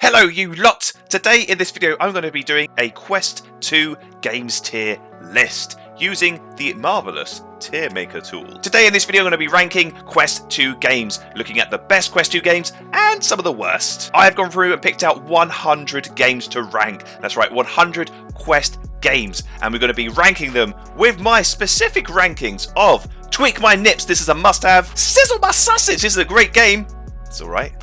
Hello you lot! Today in this video I'm going to be doing a Quest 2 Games tier list using the marvellous tier maker tool. Today in this video I'm going to be ranking Quest 2 games, looking at the best Quest 2 games and some of the worst. I have gone through and picked out 100 games to rank. That's right, 100 Quest games, and we're going to be ranking them with my specific rankings of Tweak My Nips, this is a must-have, Sizzle My Sausage, this is a great game, it's alright,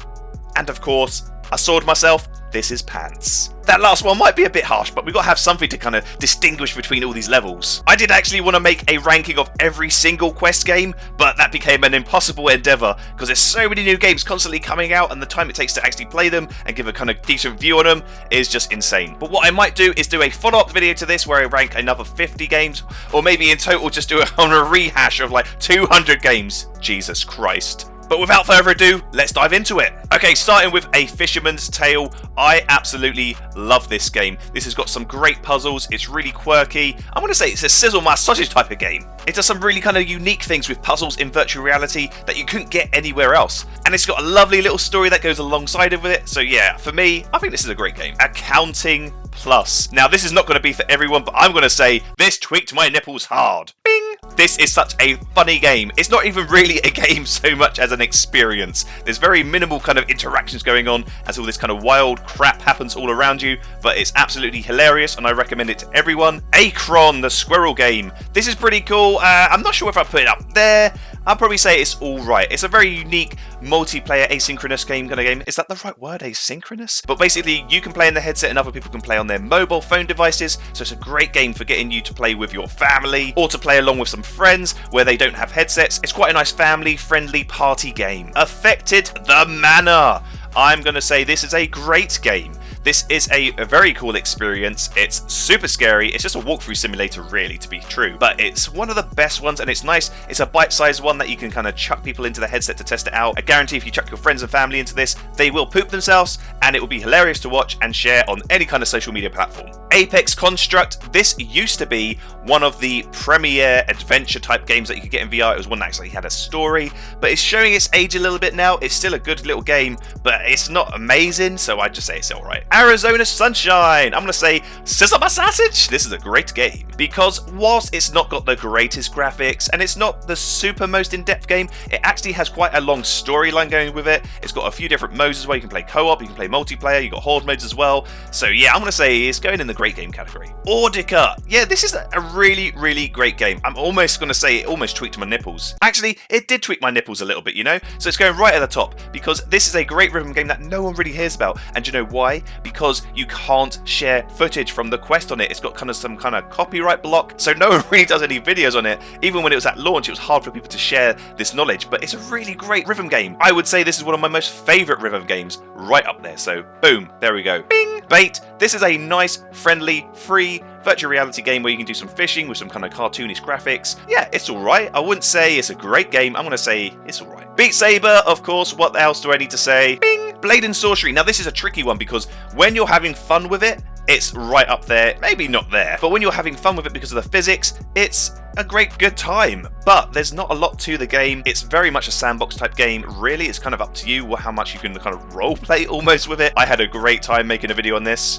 and of course, I Sword Myself, this is Pants. That last one might be a bit harsh, but we've got to have something to kind of distinguish between all these levels. I did actually want to make a ranking of every single Quest game, but that became an impossible endeavour because there's so many new games constantly coming out and the time it takes to actually play them and give a kind of decent view on them is just insane. But what I might do is do a follow-up video to this where I rank another 50 games, or maybe in total just do it on a rehash of like 200 games. Jesus Christ. But without further ado, let's dive into it. Okay, starting with A Fisherman's Tale. I absolutely love this game. This has got some great puzzles, it's really quirky. I'm going to say it's a sizzle my sausage type of game. It does some really kind of unique things with puzzles in virtual reality that you couldn't get anywhere else. And it's got a lovely little story that goes alongside with it. So yeah, for me, I think this is a great game. Accounting Plus. Now this is not going to be for everyone, but I'm going to say this tweaked my nipples hard. Bing! This is such a funny game. It's not even really a game so much as an experience. There's very minimal kind of interactions going on as all this kind of wild crap happens all around you, but it's absolutely hilarious and I recommend it to everyone. Acron, the squirrel game. This is pretty cool. I'm not sure if I put it up there. I'll probably say it's alright. It's a very unique multiplayer asynchronous game kind of game. Is that the right word, asynchronous? But basically you can play in the headset and other people can play on their mobile phone devices, so it's a great game for getting you to play with your family or to play along with some friends where they don't have headsets. It's quite a nice family friendly party game. Affected the Manor. I'm going to say this is a great game. This is a very cool experience. It's super scary. It's just a walkthrough simulator, really, to be true. But it's one of the best ones, and it's nice. It's a bite-sized one that you can kind of chuck people into the headset to test it out. I guarantee if you chuck your friends and family into this, they will poop themselves, and it will be hilarious to watch and share on any kind of social media platform. Apex Construct. This used to be one of the premier adventure-type games that you could get in VR. It was one that actually had a story, but it's showing its age a little bit now. It's still a good little game, but it's not amazing, so I'd just say it's alright. Arizona Sunshine. I'm going to say Sizzle My Sausage. This is a great game because whilst it's not got the greatest graphics and it's not the super most in-depth game, it actually has quite a long storyline going with it. It's got a few different modes as well. You can play co-op, you can play multiplayer, you've got horde modes as well. So yeah, I'm going to say it's going in the great game category. Audica. Yeah, this is a really, really great game. I'm almost going to say it almost tweaked my nipples. Actually, it did tweak my nipples a little bit, you know? So it's going right at the top because this is a great rhythm game that no one really hears about. And do you know why? Because you can't share footage from the Quest on it. It's got kind of some kind of copyright block, so no one really does any videos on it. Even when it was at launch, it was hard for people to share this knowledge, but it's a really great rhythm game. I would say this is one of my most favourite rhythm games, right up there. So boom, there we go. Bing! Bait. This is a nice, friendly, free virtual reality game where you can do some fishing with some kind of cartoonish graphics. Yeah, it's alright. I wouldn't say it's a great game. I'm going to say it's alright. Beat Saber, of course. What else do I need to say? Bing! Blade and Sorcery. Now this is a tricky one because when you're having fun with it, it's right up there. Maybe not there. But when you're having fun with it because of the physics, it's a great good time. But there's not a lot to the game. It's very much a sandbox type game. Really, it's kind of up to you how much you can kind of role play almost with it. I had a great time making a video on this.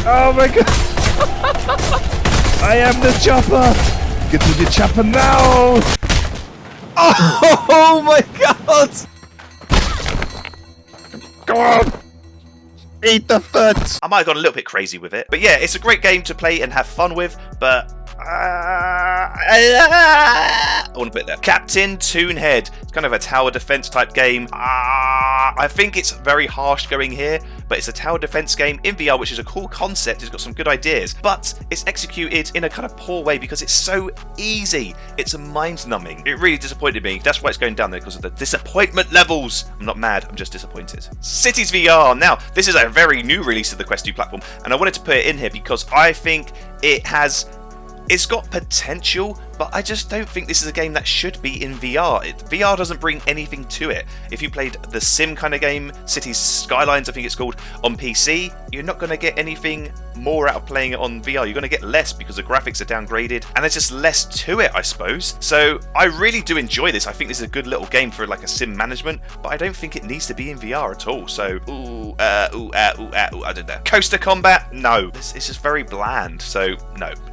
Oh my god! I am the chopper! Get to the chopper now! Oh my god! Go on! Eat the foot! I might have gone a little bit crazy with it. But yeah, it's a great game to play and have fun with, but I want to put it there. Captain Toonhead. It's kind of a tower defense type game. I think it's very harsh going here, but it's a tower defense game in VR, which is a cool concept. It's got some good ideas, but it's executed in a kind of poor way because it's so easy. It's mind-numbing. It really disappointed me. That's why it's going down there, because of the disappointment levels. I'm not mad, I'm just disappointed. Cities VR. Now, this is a very new release of the Quest 2 platform, and I wanted to put it in here because I think it's got potential but I just don't think this is a game that should be in VR. VR doesn't bring anything to it. If you played the sim kind of game, Cities Skylines I think it's called, on PC, you're not going to get anything more out of playing it on VR. You're going to get less because the graphics are downgraded and there's just less to it, I suppose. So I really do enjoy this. I think this is a good little game for like a sim management, but I don't think it needs to be in VR at all. So, I don't know. Coaster combat? No. It's just very bland. So,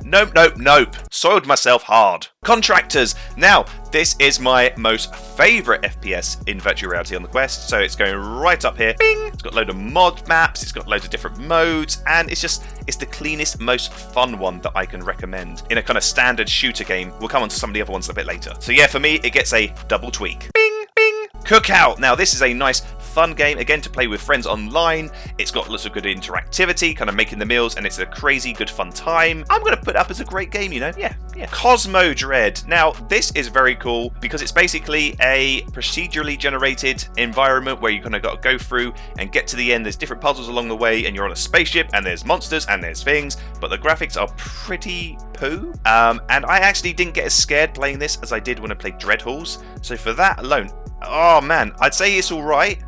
nope. Soiled myself hard. Contractors. Now, this is my most favourite FPS in virtual reality on the Quest. So it's going right up here. Bing! It's got a load of mod maps. It's got loads of different modes. And it's the cleanest, most fun one that I can recommend in a kind of standard shooter game. We'll come on to some of the other ones a bit later. So yeah, for me, it gets a double tweak. Bing! Bing! Cookout. Now, this is a nice fun game, again, to play with friends online. It's got lots of good interactivity, kind of making the meals, and it's a crazy good fun time. I'm going to put it up as a great game, you know? Yeah. Cosmodread. Now, this is very cool because it's basically a procedurally generated environment where you kind of got to go through and get to the end. There's different puzzles along the way, and you're on a spaceship, and there's monsters, and there's things, but the graphics are pretty poo. And I actually didn't get as scared playing this as I did when I played Dreadhalls. So for that alone, oh man, I'd say it's alright.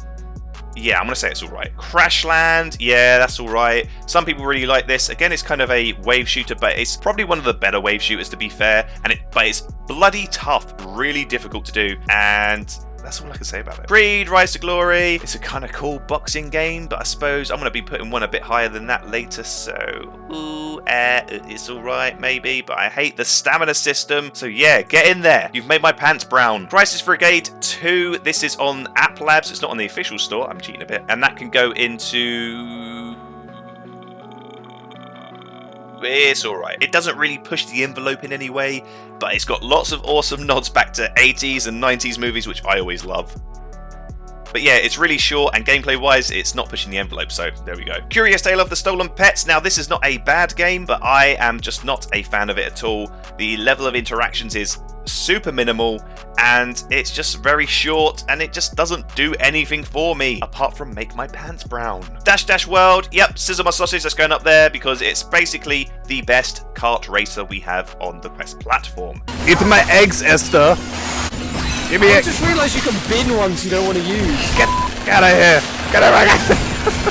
Yeah, I'm going to say it's alright. Crashland, yeah, that's alright. Some people really like this. Again, it's kind of a wave shooter, but it's probably one of the better wave shooters, to be fair. But it's bloody tough, really difficult to do, and that's all I can say about it. Creed, Rise to Glory. It's a kind of cool boxing game, but I suppose I'm going to be putting one a bit higher than that later, so it's alright, maybe, but I hate the stamina system, so yeah, get in there. You've made my pants brown. Crisis Brigade 2. This is on App Labs. It's not on the official store. I'm cheating a bit. And that can go into... It's alright. It doesn't really push the envelope in any way, but it's got lots of awesome nods back to 80s and 90s movies, which I always love. But yeah, it's really short, and gameplay-wise, it's not pushing the envelope, so there we go. Curious Tale of the Stolen Pets. Now, this is not a bad game, but I am just not a fan of it at all. The level of interactions is super minimal, and it's just very short, and it just doesn't do anything for me, apart from make my pants brown. Dash Dash World. Yep, Sizzle My Sausage, that's going up there, because it's basically the best kart racer we have on the Quest platform. Eat my eggs, Esther. Give me I just realised you can bin ones you don't want to use. Get out of here. Get out of here.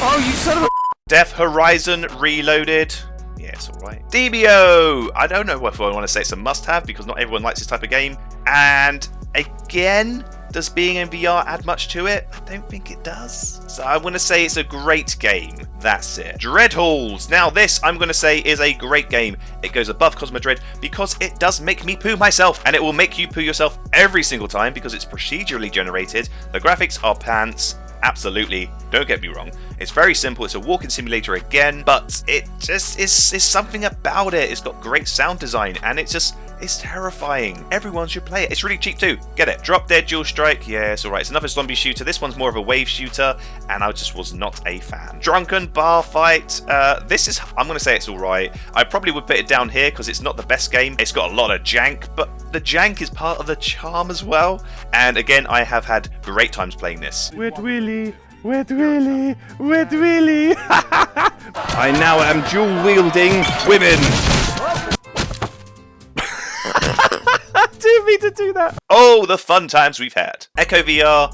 Oh, you son of a... Death Horizon Reloaded. Yeah, it's alright. Demeo! I don't know if I want to say it's a must-have, because not everyone likes this type of game. And again, does being in VR add much to it? I don't think it does. So I'm going to say it's a great game. That's it. Dreadhalls. Now this, I'm going to say, is a great game. It goes above Cosmodread because it does make me poo myself. And it will make you poo yourself every single time because it's procedurally generated. The graphics are pants. Absolutely, don't get me wrong. It's very simple. It's a walking simulator again, but it just is something about it. It's got great sound design, and it's terrifying. Everyone should play it. It's really cheap too. Get it. Drop Dead Dual Strike. Yeah, it's alright. It's another zombie shooter. This one's more of a wave shooter, and I just was not a fan. Drunkn Bar Fight. I'm going to say it's alright. I probably would put it down here because it's not the best game. It's got a lot of jank, but the jank is part of the charm as well. And again, I have had great times playing this. Wet Willy. Wet Willy. Wet Willy. I now am dual-wielding women. Didn't mean to do that. Oh, the fun times we've had. Echo VR.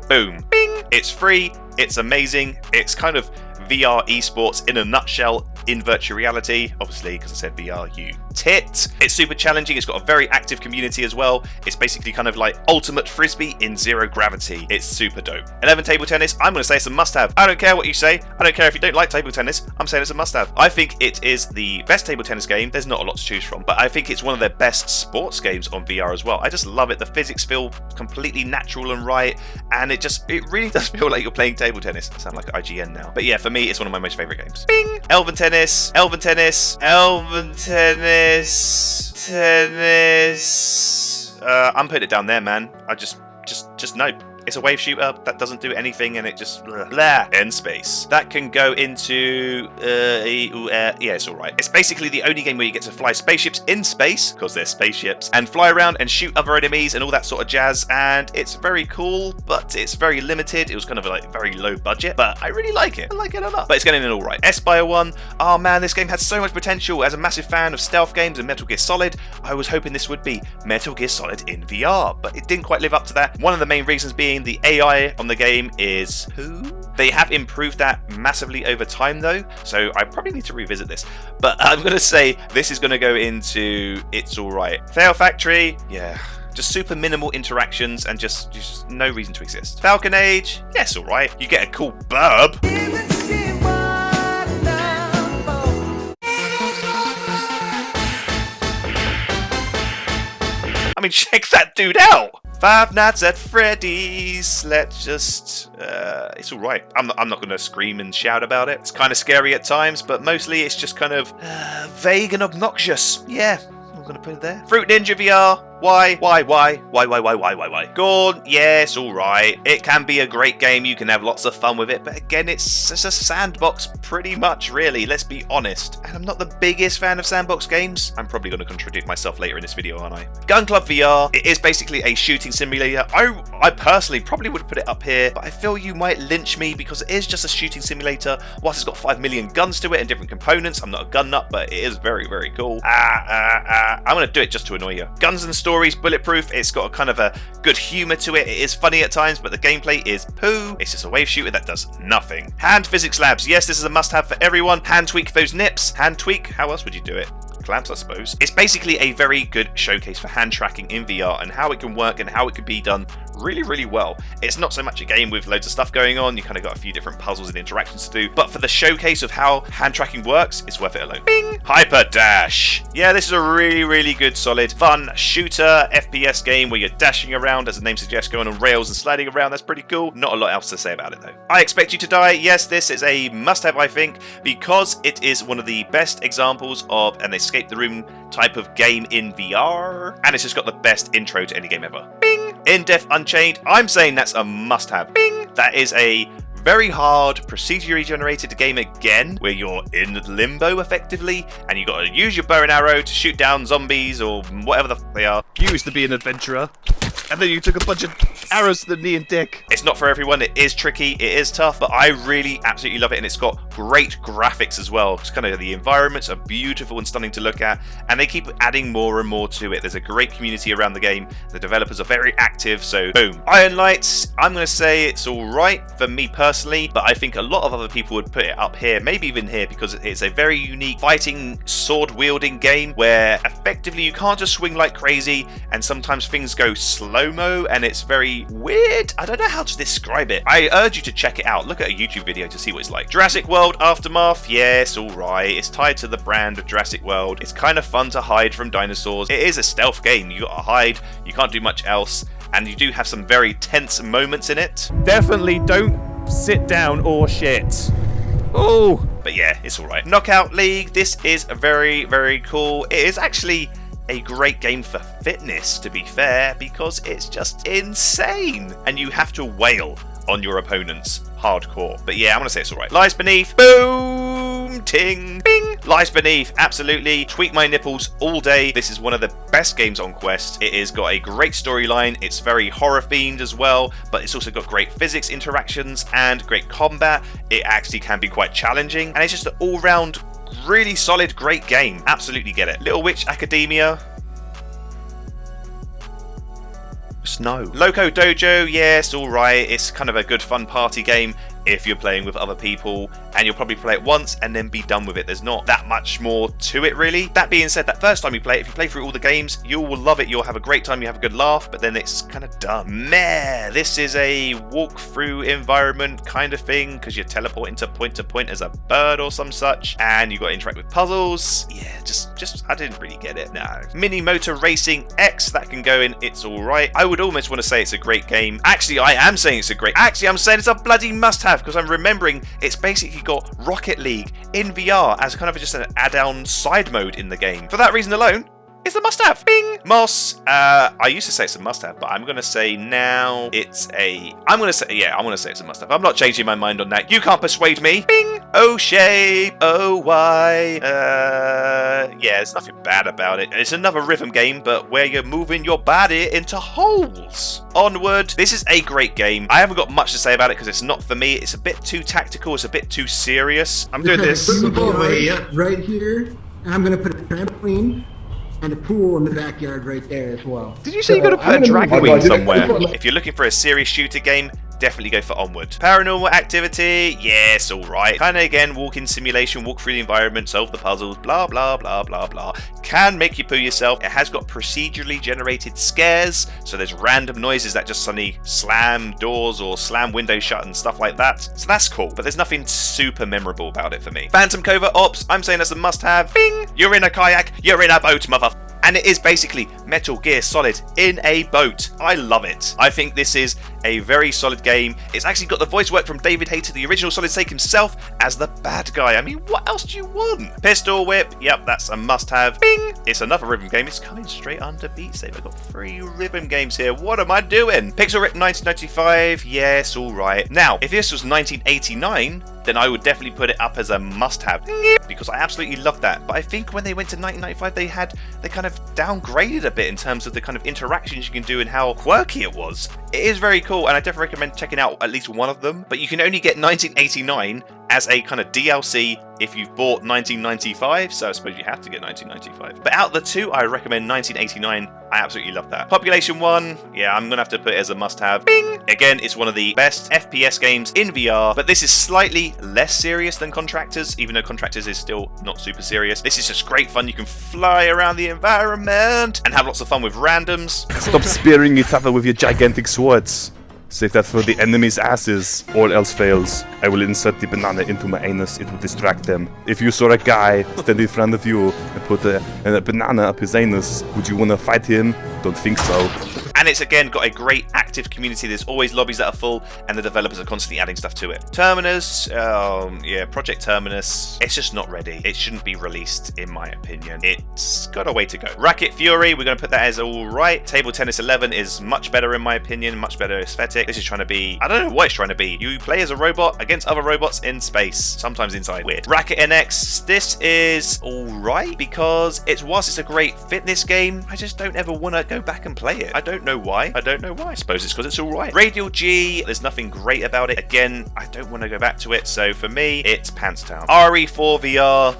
Boom. Bing. It's free. It's amazing. It's kind of VR esports in a nutshell in virtual reality. Obviously, because I said VR, you tit. It's super challenging. It's got a very active community as well. It's basically kind of like ultimate frisbee in zero gravity. It's super dope. 11 table tennis. I'm going to say it's a must-have. I don't care what you say. I don't care if you don't like table tennis. I'm saying it's a must-have. I think it is the best table tennis game. There's not a lot to choose from, but I think it's one of their best sports games on VR as well. I just love it. The physics feel completely natural and right, and it really does feel like you're playing table tennis. I sound like IGN now. But yeah, for me, it's one of my most favorite games. Bing! Elven tennis. Elven tennis. Elven tennis. Tennis. I'm putting it down there, man. I just nope. It's a wave shooter that doesn't do anything, and it just blah in space. That can go into yeah, it's alright. It's basically the only game where you get to fly spaceships in space, because they're spaceships, and fly around and shoot other enemies and all that sort of jazz, and it's very cool, but it's very limited. It was kind of like very low budget, but I really like it. I like it a lot. But it's getting in alright. Espire 1, oh man, this game had so much potential. As a massive fan of stealth games and Metal Gear Solid, I was hoping this would be Metal Gear Solid in VR, but it didn't quite live up to that. One of the main reasons being the AI on the game is poo. They have improved that massively over time though, so I probably need to revisit this. But I'm going to say this is going to go into it's alright. Fail Factory, yeah. Just super minimal interactions and just no reason to exist. Falcon Age, yes, alright. You get a cool burb. I mean, check that dude out! Five Nights at Freddy's. Let's just, it's alright. I'm not going to scream and shout about it. It's kind of scary at times, but mostly it's just kind of vague and obnoxious. Yeah, I'm going to put it there. Fruit Ninja VR. Why? Gone, yes, alright. It can be a great game, you can have lots of fun with it, but again, it's just a sandbox, pretty much, really, let's be honest. And I'm not the biggest fan of sandbox games. I'm probably going to contradict myself later in this video, aren't I? Gun Club VR, it is basically a shooting simulator. I personally probably would put it up here, but I feel you might lynch me because it is just a shooting simulator. Whilst it's got 5 million guns to it and different components, I'm not a gun nut, but it is very, very cool. I'm going to do it just to annoy you. Guns and Stories, bulletproof. It's got a kind of a good humor to it. It is funny at times, but the gameplay is poo. It's just a wave shooter that does nothing. Hand physics labs. Yes, this is a must-have for everyone. Hand tweak those nips. Hand tweak. How else would you do it? Clamps, I suppose. It's basically a very good showcase for hand tracking in VR and how it can work and how it can be done really, really well. It's not so much a game with loads of stuff going on. You kind of got a few different puzzles and interactions to do, but for the showcase of how hand tracking works, it's worth it alone. Bing! Hyper Dash. Yeah, this is a really, really good, solid, fun shooter FPS game where you're dashing around, as the name suggests, going on rails and sliding around. That's pretty cool. Not a lot else to say about it though. I Expect You to Die. Yes, this is a must-have, I think, because it is one of the best examples of an escape the room type of game in VR, and it's just got the best intro to any game ever. Bing! In Death Unchained, I'm saying that's a must-have. Bing! That is a very hard procedurally generated game again, where you're in limbo effectively, and you got to use your bow and arrow to shoot down zombies or whatever the f they are. You used to be an adventurer, and then you took a bunch of arrows to the knee and dick. It's not for everyone. It is tricky. It is tough, but I really absolutely love it, and it's got great graphics as well. It's kind of the environments are beautiful and stunning to look at, and they keep adding more and more to it. There's a great community around the game. The developers are very active, so boom. Iron Lights, I'm going to say it's all right for me personally, but I think a lot of other people would put it up here, maybe even here, because it's a very unique fighting, sword-wielding game where effectively you can't just swing like crazy, and sometimes things go slow-mo, and it's very weird. I don't know how to describe it. I urge you to check it out. Look at a YouTube video to see what it's like. Jurassic World Aftermath, yes, alright. It's tied to the brand of Jurassic World. It's kind of fun to hide from dinosaurs. It is a stealth game. You gotta hide. You can't do much else. And you do have some very tense moments in it. Definitely don't sit down or shit. Oh! But yeah, it's alright. Knockout League, this is very, very cool. It is actually a great game for fitness, to be fair, because it's just insane. And you have to wail on your opponents hardcore. But yeah, I'm gonna say it's alright. Lies Beneath, boom, ting, bing. Lies Beneath, absolutely. Tweak my nipples all day. This is one of the best games on Quest. It has got a great storyline. It's very horror themed as well, but it's also got great physics interactions and great combat. It actually can be quite challenging, and it's just an all-round really solid, great game. Absolutely get it. Little Witch Academia. Snow. Loco Dojo, yes, alright. It's kind of a good fun party game if you're playing with other people, and you'll probably play it once and then be done with it. There's not that much more to it, really. That being said, that first time you play it, if you play through all the games, you will love it. You'll have a great time, you have a good laugh, but then it's kind of done. Meh, this is a walk-through environment kind of thing, because you're teleporting to point as a bird or some such, and you got to interact with puzzles. Yeah, just I didn't really get it, no. Mini Motor Racing X, that can go in, it's alright. I would almost want to say it's a great game. Actually, I am saying it's a great... Actually, I'm saying it's a bloody must-have, because I'm remembering it's basically got Rocket League in VR as kind of just an add-on side mode in the game. For that reason alone, It's a must-have. Bing. Moss. I used to say it's a must-have, but I'm gonna say now it's a. I'm gonna say it's a must-have. I'm not changing my mind on that. You can't persuade me. Bing. O shape. OY. Yeah, there's nothing bad about it. It's another rhythm game, but where you're moving your body into holes. Onward. This is a great game. I haven't got much to say about it because it's not for me. It's a bit too tactical. It's a bit too serious. I'm doing this. Put the ballway up right here, and I'm gonna put a trampoline and a pool in the backyard right there as well. Did you say you're going to put a drag queen somewhere? If you're looking for a serious shooter game, definitely go for Onward. Paranormal Activity, yes, alright. Kind of again, walk-in simulation, walk through the environment, solve the puzzles, blah, blah, blah, blah, blah. Can make you poo yourself. It has got procedurally generated scares, so there's random noises that just suddenly slam doors or slam windows shut and stuff like that. So that's cool, but there's nothing super memorable about it for me. Phantom Covert Ops, I'm saying that's a must-have. Bing! You're in a kayak, you're in a boat, motherfucker. And it is basically Metal Gear Solid in a boat. I love it. I think this is a very solid game. It's actually got the voice work from David Hayter, the original Solid Snake himself, as the bad guy. I mean, what else do you want? Pistol Whip, yep, that's a must-have. Bing! It's another rhythm game. It's coming straight under Beat Saber. I've got 3 rhythm games here. What am I doing? Pixel Rip 1995, yes, alright. Now, if this was 1989, then I would definitely put it up as a must-have because I absolutely loved that. But I think when they went to 1995, they kind of downgraded a bit in terms of the kind of interactions you can do and how quirky it was. It is very cool, and I definitely recommend checking out at least one of them. But you can only get 1989 as a kind of DLC if you've bought 1995, so I suppose you have to get 1995. But out of the two, I recommend 1989. I absolutely love that. Population 1, yeah, I'm gonna have to put it as a must-have. Bing! Again, it's one of the best FPS games in VR, but this is slightly less serious than Contractors, even though Contractors is still not super serious. This is just great fun. You can fly around the environment and have lots of fun with randoms. Stop spearing each other with your gigantic swords. Save that for the enemy's asses. All else fails, I will insert the banana into my anus. It will distract them. If you saw a guy stand in front of you and put a banana up his anus, would you want to fight him? Don't think so. And it's again got a great active community. There's always lobbies that are full, and the developers are constantly adding stuff to it. Terminus, yeah, Project Terminus. It's just not ready. It shouldn't be released, in my opinion. It's got a way to go. Racket Fury, we're going to put that as alright. Table Tennis 11 is much better, in my opinion, much better aesthetic. This is trying to be, I don't know what it's trying to be. You play as a robot against other robots in space, sometimes inside. Weird. Racket NX, this is alright because whilst it's a great fitness game, I just don't ever want to go back and play it. I don't know why. I suppose it's because it's alright. Radial G, there's nothing great about it. Again, I don't want to go back to it, so for me, it's Pants Town. RE4 VR,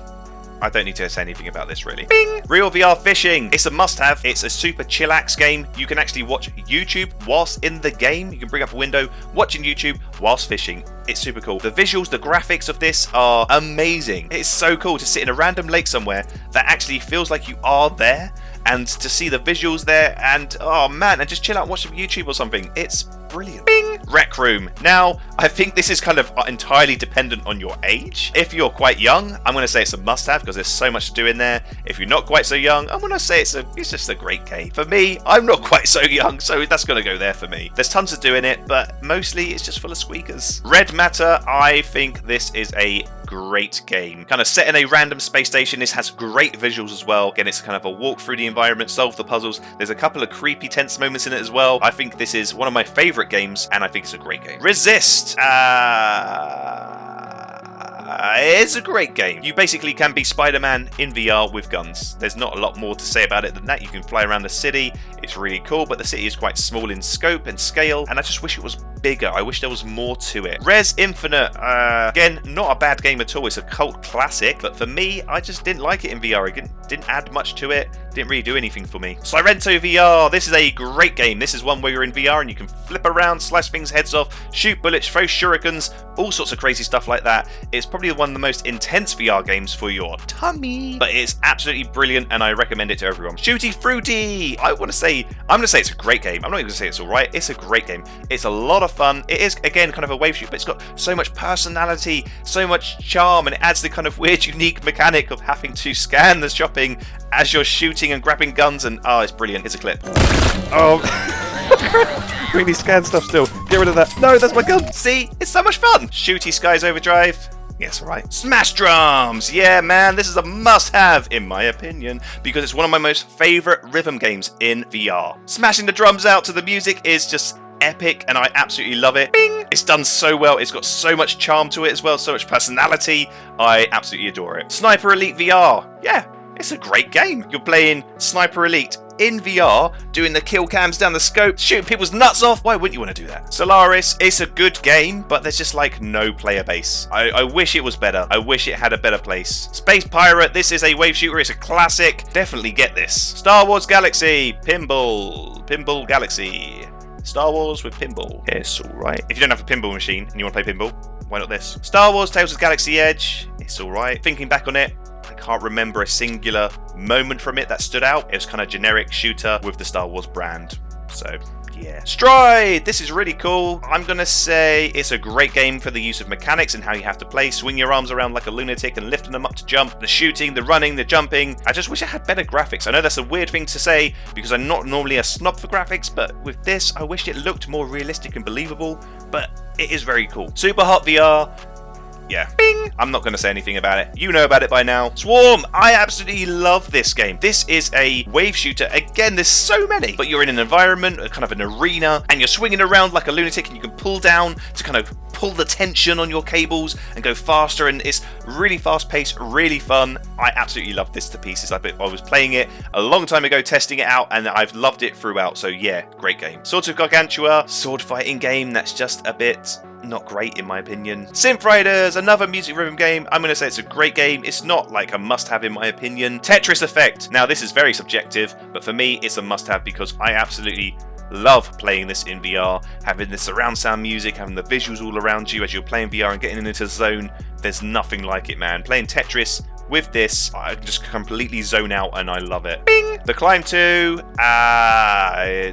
I don't need to say anything about this really. Bing! Real VR Fishing. It's a must-have. It's a super chillax game. You can actually watch YouTube whilst in the game. You can bring up a window, watching YouTube whilst fishing. It's super cool. The visuals, the graphics of this are amazing. It's so cool to sit in a random lake somewhere that actually feels like you are there, and to see the visuals there, and oh man, and just chill out and watch some YouTube or something. It's brilliant. Bing! Rec Room. Now, I think this is kind of entirely dependent on your age. If you're quite young, I'm going to say it's a must-have because there's so much to do in there. If you're not quite so young, I'm going to say it's just a great game. For me, I'm not quite so young, so that's going to go there for me. There's tons to do in it, but mostly it's just full of squeakers. Red Matter, I think this is a great game. Kind of set in a random space station. This has great visuals as well. Again, it's kind of a walk through the environment, solve the puzzles. There's a couple of creepy, tense moments in it as well. I think this is one of my favorite games, and I think it's a great game. Resist. It's a great game. You basically can be Spider-Man in VR with guns. There's not a lot more to say about it than that. You can fly around the city. It's really cool, but the city is quite small in scope and scale, and I just wish it was bigger. I wish there was more to it. Rez Infinite, again, not a bad game at all. It's a cult classic, but for me, I just didn't like it in VR. It didn't add much to it. Didn't really do anything for me. Sorrento VR, this is a great game. This is one where you're in VR and you can flip around, slice things heads off, shoot bullets, throw shurikens, all sorts of crazy stuff like that. It's probably one of the most intense VR games for your tummy, but it's absolutely brilliant and I recommend it to everyone. Shooty Fruity, I'm going to say it's a great game. I'm not even going to say it's alright. It's a great game. It's a lot of fun. It is, again, kind of a wave shoot, but it's got so much personality, so much charm, and it adds the kind of weird, unique mechanic of having to scan the shopping as you're shooting and grabbing guns, and oh, it's brilliant. Here's a clip. Oh, really scan stuff still. Get rid of that. No, that's my gun. See, it's so much fun. Shooty Skies Overdrive. Yes, alright. Smash drums! Yeah, man, this is a must-have, in my opinion, because it's one of my most favourite rhythm games in VR. Smashing the drums out to the music is just epic, and I absolutely love it. Bing! It's done so well. It's got so much charm to it as well, so much personality. I absolutely adore it. Sniper Elite VR. Yeah, it's a great game. You're playing Sniper Elite in VR, doing the kill cams down the scope, shooting people's nuts off. Why wouldn't you want to do that? Solaris, it's a good game, but there's just like no player base. I wish it was better. I wish it had a better place. Space Pirate, this is a wave shooter. It's a classic. Definitely get this. Star Wars Galaxy, Pinball Galaxy. Star Wars with pinball. It's alright. If you don't have a pinball machine and you want to play pinball, why not this? Star Wars Tales of Galaxy Edge. It's alright. Thinking back on it, I can't remember a singular moment from it that stood out. It was kind of generic shooter with the Star Wars brand. So, yeah. Stride! This is really cool. I'm going to say it's a great game for the use of mechanics and how you have to play. Swing your arms around like a lunatic and lifting them up to jump. The shooting, the running, the jumping. I just wish it had better graphics. I know that's a weird thing to say because I'm not normally a snob for graphics, but with this, I wish it looked more realistic and believable. But it is very cool. SuperHot VR. Yeah. Bing! I'm not going to say anything about it. You know about it by now. Swarm! I absolutely love this game. This is a wave shooter. Again, there's so many. But you're in an environment, a kind of an arena, and you're swinging around like a lunatic, and you can pull down to kind of pull the tension on your cables and go faster, and it's really fast-paced, really fun. I absolutely love this to pieces. I was playing it a long time ago, testing it out, and I've loved it throughout. So yeah, great game. Swords of Gargantua, sword fighting game that's just a bit not great in my opinion. Synth Riders, another music rhythm game. I'm going to say it's a great game. It's not like a must-have in my opinion. Tetris Effect. Now this is very subjective, but for me it's a must-have because I absolutely love playing this in VR, having the surround sound music, having the visuals all around you as you're playing VR and getting into the zone. There's nothing like it, man. Playing Tetris with this, I can just completely zone out and I love it. Bing! The Climb 2,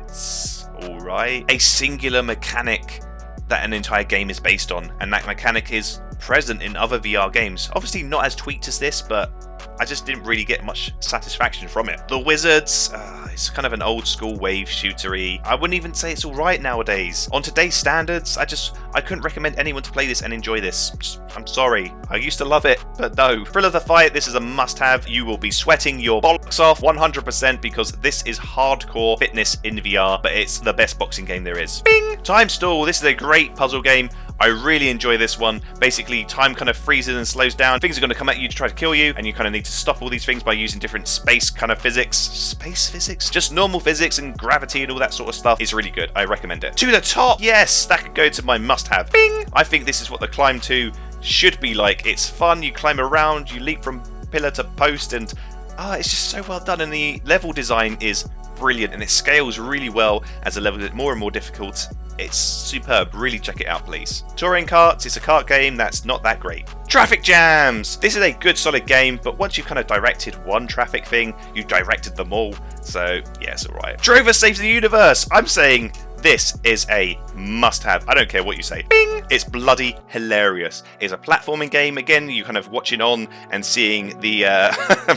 it's alright. A singular mechanic that an entire game is based on, and that mechanic is present in other VR games. Obviously not as tweaked as this, but I just didn't really get much satisfaction from it. The Wizards, it's kind of an old school wave shootery. I wouldn't even say it's alright nowadays. On today's standards, I couldn't recommend anyone to play this and enjoy this. I'm sorry. I used to love it, but no. Thrill of the Fight, this is a must-have. You will be sweating your bollocks off 100% because this is hardcore fitness in VR, but it's the best boxing game there is. Bing! Time Stall, this is a great puzzle game. I really enjoy this one. Basically, time kind of freezes and slows down. Things are going to come at you to try to kill you, and you kind of need to stop all these things by using different space kind of physics. Space physics? Just normal physics and gravity and all that sort of stuff. It's really good. I recommend it. To the Top! Yes! That could go to my must-have. Bing! I think this is what the Climb 2 should be like. It's fun. You climb around, you leap from pillar to post, and it's just so well done, and the level design is brilliant, and it scales really well as the levels get more and more difficult. It's superb. Really check it out, please. Touring Karts, it's a kart game that's not that great. Traffic Jams! This is a good solid game, but once you've kind of directed one traffic thing, you've directed them all. So, yeah, it's alright. Drover Saves the Universe! I'm saying this is a must-have. I don't care what you say. Bing! It's bloody hilarious. It's a platforming game. Again, you kind of watching on and seeing the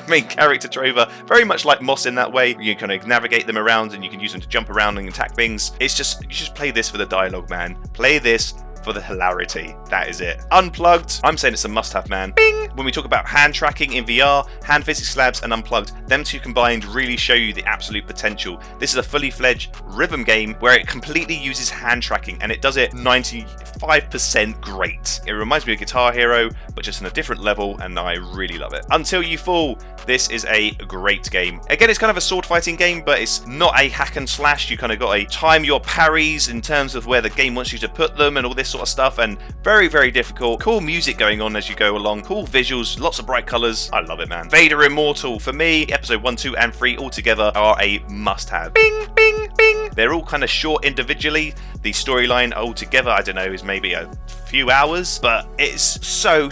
main character Drover, very much like Moss in that way. You kind of navigate them around and you can use them to jump around and attack things. It's just, you just play this for the dialogue, man. Play this for the hilarity. That is it. Unplugged, I'm saying it's a must-have, man. Bing! When we talk about hand tracking in VR, hand physics labs and Unplugged, them two combined really show you the absolute potential. This is a fully fledged rhythm game where it completely uses hand tracking, and it does it 95% great. It reminds me of Guitar Hero, but just on a different level, and I really love it. Until You Fall, this is a great game. Again, it's kind of a sword fighting game, but it's not a hack and slash. You kind of got to time your parries in terms of where the game wants you to put them and all this sort of stuff, and very, very difficult. Cool music going on as you go along, cool visuals, lots of bright colours. I love it, man. Vader Immortal, for me, episode 1, 2 and 3 altogether are a must-have. Bing, bing, bing. They're all kind of short individually. The storyline altogether, I don't know, is maybe a few hours, but it's so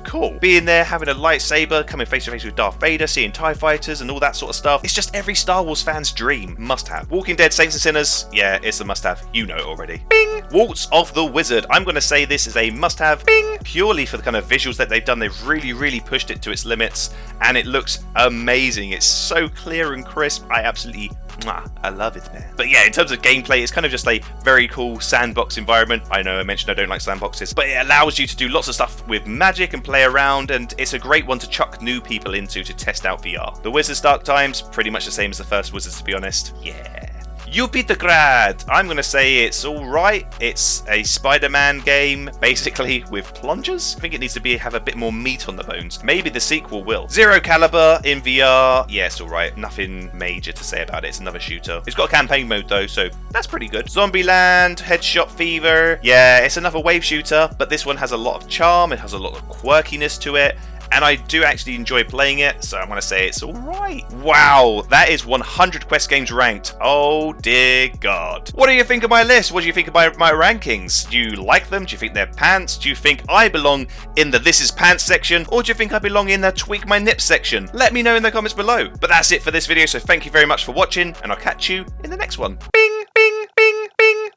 cool. Being there, having a lightsaber, coming face to face with Darth Vader, seeing TIE fighters and all that sort of stuff. It's just every Star Wars fan's dream. Must-have. Walking Dead Saints and Sinners, yeah, it's a must-have. You know it already. Bing! Waltz of the Wizard. I'm going to say this is a must-have. Bing! Purely for the kind of visuals that they've done. They've really pushed it to its limits, and it looks amazing. It's so clear and crisp. I absolutely I love it, man. But yeah, in terms of gameplay, it's kind of just a very cool sandbox environment. I know I mentioned I don't like sandboxes, but it allows you to do lots of stuff with magic and play around, and it's a great one to chuck new people into to test out VR. The Wizards Dark Times, pretty much the same as the first Wizards, to be honest. Yeah. You beat the grad. I'm going to say it's alright. It's a Spider-Man game, basically, with plungers. I think it needs to have a bit more meat on the bones. Maybe the sequel will. Zero Caliber in VR. Yeah, it's alright. Nothing major to say about it. It's another shooter. It's got a campaign mode, though, so that's pretty good. Zombieland, Headshot Fever. Yeah, it's another wave shooter, but this one has a lot of charm. It has a lot of quirkiness to it. And I do actually enjoy playing it, so I'm going to say it's alright. Wow, that is 100 Quest games ranked. Oh dear God. What do you think of my list? What do you think of my rankings? Do you like them? Do you think they're pants? Do you think I belong in the This Is Pants section? Or do you think I belong in the Tweak My Nips section? Let me know in the comments below. But that's it for this video, so thank you very much for watching, and I'll catch you in the next one. Bing, bing, bing.